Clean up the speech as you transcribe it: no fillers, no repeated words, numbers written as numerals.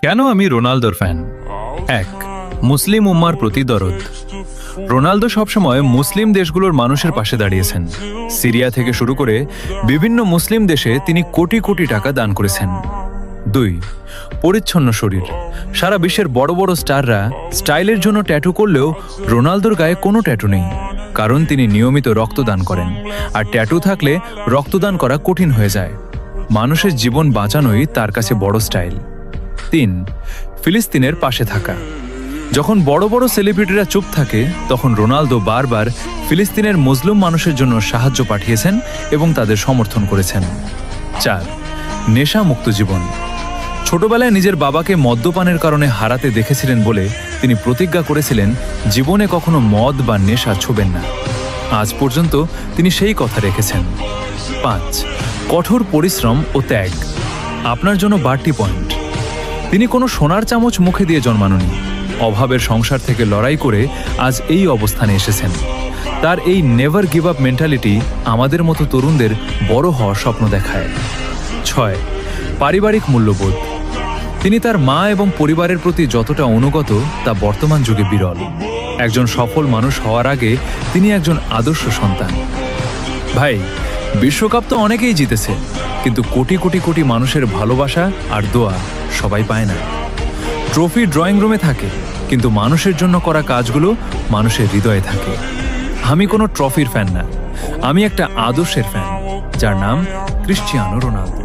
কেন আমি রোনালদোর ফ্যান? এক, মুসলিম উম্মার প্রতি দরদ। রোনালদো সবসময় মুসলিম দেশগুলোর মানুষের পাশে দাঁড়িয়েছেন। সিরিয়া থেকে শুরু করে বিভিন্ন মুসলিম দেশে তিনি কোটি কোটি টাকা দান করেছেন। দুই, পরিচ্ছন্ন শরীর। সারা বিশ্বের বড় বড় স্টাররা স্টাইলের জন্য ট্যাটু করলেও রোনালদোর গায়ে কোনো ট্যাটু নেই, কারণ তিনি নিয়মিত রক্তদান করেন, আর ট্যাটু থাকলে রক্তদান করা কঠিন হয়ে যায়। মানুষের জীবন বাঁচানোই তার কাছে বড় স্টাইল। তিন, ফিলিস্তিনের পাশে থাকা। যখন বড় বড় সেলিব্রিটিরা চুপ থাকে, তখন রোনালদো বারবার ফিলিস্তিনের মুসলিম মানুষের জন্য সাহায্য পাঠিয়েছেন এবং তাদের সমর্থন করেছেন। চার, নেশামুক্ত জীবন। ছোটবেলায় নিজের বাবাকে মদ্যপানের কারণে হারাতে দেখেছিলেন বলে তিনি প্রতিজ্ঞা করেছিলেন জীবনে কখনো মদ বা নেশা ছোবেন না। আজ পর্যন্ত তিনি সেই কথা রেখেছেন। পাঁচ, কঠোর পরিশ্রম ও ত্যাগ। আপনার জন্য বাড়তি পয়েন্ট। তিনি কোনো সোনার চামচ মুখে দিয়ে জন্মাননি। অভাবের সংসার থেকে লড়াই করে আজ এই অবস্থানে এসেছেন। তার এই নেভার গিভ আপ মেন্টালিটি আমাদের মতো তরুণদের বড় হওয়ার স্বপ্ন দেখায়। ছয়, পারিবারিক মূল্যবোধ। তিনি তার মা এবং পরিবারের প্রতি যতটা অনুগত তা বর্তমান যুগে বিরল। একজন সফল মানুষ হওয়ার আগে তিনি একজন আদর্শ সন্তান। ভাই, বিশ্বকাপ তো অনেকেই জিতেছে, কিন্তু কোটি কোটি কোটি মানুষের ভালোবাসা আর দোয়া সবাই পায় না। ট্রফি ড্রয়িং রুমে থাকে, কিন্তু মানুষের জন্য করা কাজগুলো মানুষের হৃদয়ে থাকে। আমি কোনো ট্রফির ফ্যান না, আমি একটা আদর্শের ফ্যান, যার নাম ক্রিশ্চিয়ানো রোনালদো।